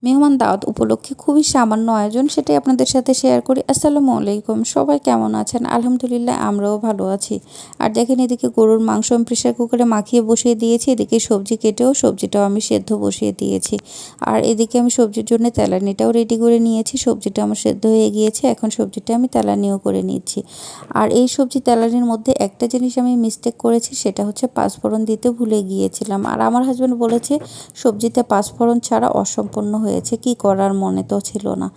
মেহমান দাওয়াত উপলক্ষে খুবই সামান্য আয়োজন, সেটাই আপনাদের সাথে শেয়ার করি। আসসালামু আলাইকুম, সবাই কেমন আছেন? আলহামদুলিল্লাহ আমরাও ভালো আছি। আর দেখেন, এদিকে গরুর মাংস আমি প্রেশার কুকারে মাখিয়ে বসিয়ে দিয়েছি, এদিকে সবজি কেটেও সবজিটাও আমি সেদ্ধ বসিয়ে দিয়েছি। আর এদিকে আমি সবজির জন্য তেলানিটাও রেডি করে নিয়েছি। সবজিটা আমার সেদ্ধ হয়ে গিয়েছে, এখন সবজিটা আমি তেলানিও করে নিচ্ছি। আর এই সবজি তেলানির মধ্যে একটা জিনিস আমি মিস্টেক করেছি, সেটা হচ্ছে পাঁচফোড়ন দিতে ভুলে গিয়েছিলাম। আর আমার হাজব্যান্ড বলেছে সবজিতে পাঁচফোড়ন ছাড়া অসম্পূর্ণ হয়েছে, কি করার, মনে তো ছিল না।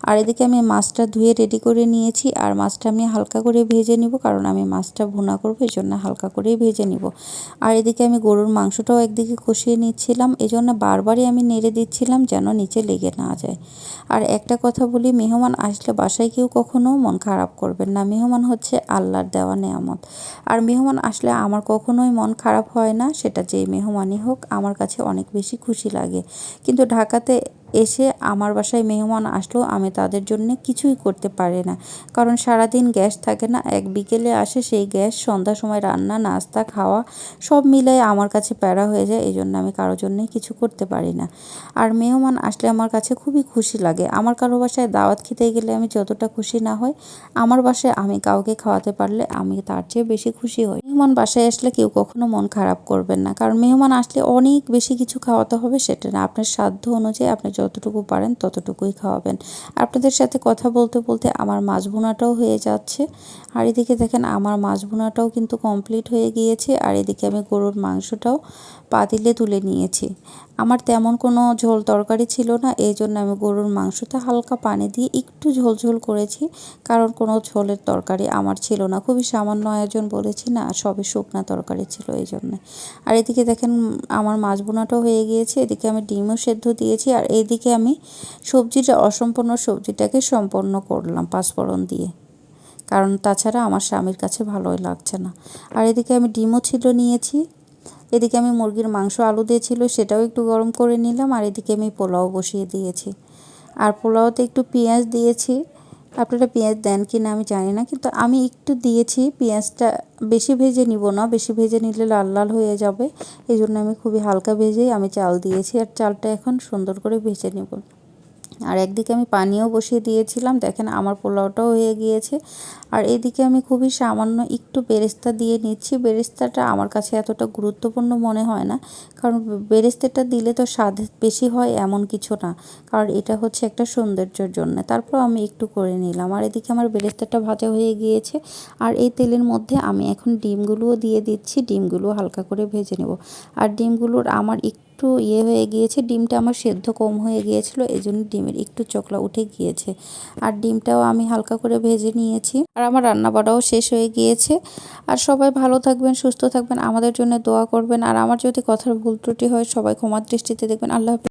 আর এদিকে আমি মাছটা ধুয়ে রেডি করে নিয়েছি, আর মাছটা আমি হালকা করে ভেজে নিব, কারণ আমি মাছটা ভুনা করবো, এই জন্য হালকা করেই ভেজে নিব। আর এদিকে আমি গরুর মাংসটাও একদিকে কষিয়ে নিচ্ছিলাম, এই জন্য বারবারই আমি নেড়ে দিচ্ছিলাম যেন নিচে লেগে না যায়। আর একটা কথা বলি, মেহমান আসলে বাসায় কেউ কখনো মন খারাপ করবেন না। মেহমান হচ্ছে আল্লাহর দেওয়া নেয়ামত। আর মেহমান আসলে আমার কখনোই মন খারাপ হয় না, সেটা যেই মেহমানই হোক, আমার কাছে অনেক বেশি খুশি লাগে। কিন্তু ঢাকাতে এসে আমার বাসায় মেহমান আসলেও আমি তাদের জন্য কিছুই করতে পারি না, কারণ সারাদিন গ্যাস থাকে না, এক বিকেলে আসে, সেই গ্যাস সন্ধ্যার সময় রান্না, নাস্তা, খাওয়া সব মিলাই আমার কাছে প্যারা হয়ে যায়। এই জন্য আমি কারোর জন্যই কিছু করতে পারি না। আর মেহমান আসলে আমার কাছে খুবই খুশি লাগে। আমার কারো বাসায় দাওয়াত খেতে গেলে আমি যতটা খুশি না হই, আমার বাসায় আমি কাউকে খাওয়াতে পারলে আমি তার চেয়ে বেশি খুশি হই। মেহমান বাসায় আসলে কেউ কখনো মন খারাপ করবেন না, কারণ মেহমান আসলে অনেক বেশি কিছু খাওয়াতে হবে সেটা না, আপনার সাধ্য অনুযায়ী আপনি যতটুকু পারেন ততটুকুই খাওয়াবেন। আপনাদের সাথে কথা বলতে বলতে আমার মাছ ভুনাটাও হয়ে যাচ্ছে। আর এদিকে দেখেন, আমার মাছ ভুনাটাও কিন্তু কমপ্লিট হয়ে গিয়েছে। আর এদিকে আমি গরুর মাংসটাও পাতিলে তুলে নিয়েছি। আমার তেমন কোনো ঝোল তরকারি ছিল না, এই জন্য আমি গরুর মাংসটা হালকা পানি দিয়ে একটু ঝোল ঝোল করেছি, কারণ কোনো ঝোলের তরকারি আমার ছিল না। খুবই সামান্য আয়োজন বলেছি না, সবই শুকনা তরকারি ছিল এই জন্যে। আর এদিকে দেখেন, আমার মাছ ভুনাটাও হয়ে গিয়েছে, এদিকে আমি ডিমও সেদ্ধ দিয়েছি। আর এইদিকে আমি সবজিটা, অসম্পূর্ণ সবজিটাকে সম্পন্ন করলাম পাঁচফোড়ন দিয়ে, কারণ তাছাড়া আমার স্বামীর কাছে ভালোই লাগছে না। আর এদিকে আমি ডিমও ছিল নিয়েছি। এদিকে আমি মুরগির মাংস আলু দিয়েছিল, সেটাও একটু গরম করে নিলাম। আর এদিকে আমি পোলাও বসিয়ে দিয়েছি। আর পোলাওতে একটু পেঁয়াজ দিয়েছি। আপনারা পেঁয়াজ দেন কি না আমি জানি না, কিন্তু আমি একটু দিয়েছি। পেঁয়াজটা বেশি ভেজে নিব না, বেশি ভেজে নিলে লাল লাল হয়ে যাবে, এই জন্য আমি খুবই হালকা ভেজেই আমি চাল দিয়েছি। আর চালটা এখন সুন্দর করে ভেজে নেব। আর একদিকে আমি পানিও বসিয়ে দিয়েছিলাম, দেখেন আমার পোলাওটাও হয়ে গিয়েছে। আর এদিকে আমি খুবই সামান্য একটু বেরেস্তা দিয়ে নিচ্ছি। বেরেস্তাটা আমার কাছে এতটা গুরুত্বপূর্ণ মনে হয় না, কারণ বেরেস্তাটা দিলে তো স্বাদ বেশি হয় এমন কিছু না, কারণ এটা হচ্ছে একটা সৌন্দর্যের জন্য। তারপর আমি একটু করে নিলাম। আর এদিকে আমার বেরেস্তাটা ভাজা হয়ে গিয়েছে। আর এই তেলের মধ্যে আমি এখন ডিমগুলোও দিয়ে দিচ্ছি, ডিমগুলো হালকা করে ভেজে নেব। আর ডিমগুলোর আমার একটু হয়ে গিয়েছে, ডিমটা আমার সেদ্ধ কম হয়ে গিয়েছিল, এই জন্য ডিমের একটু চোকলা উঠে গিয়েছে। আর ডিমটাও আমি হালকা করে ভেজে নিয়েছি। আর আমার রান্না বাড়াও শেষ হয়ে গিয়েছে। আর সবাই ভালো থাকবেন, সুস্থ থাকবেন, আমাদের জন্য দোয়া করবেন। আর আমার যদি কথার ভুল ত্রুটি হয়, সবাই ক্ষমার দৃষ্টিতে দেখবেন। আল্লাহ হাফেজ।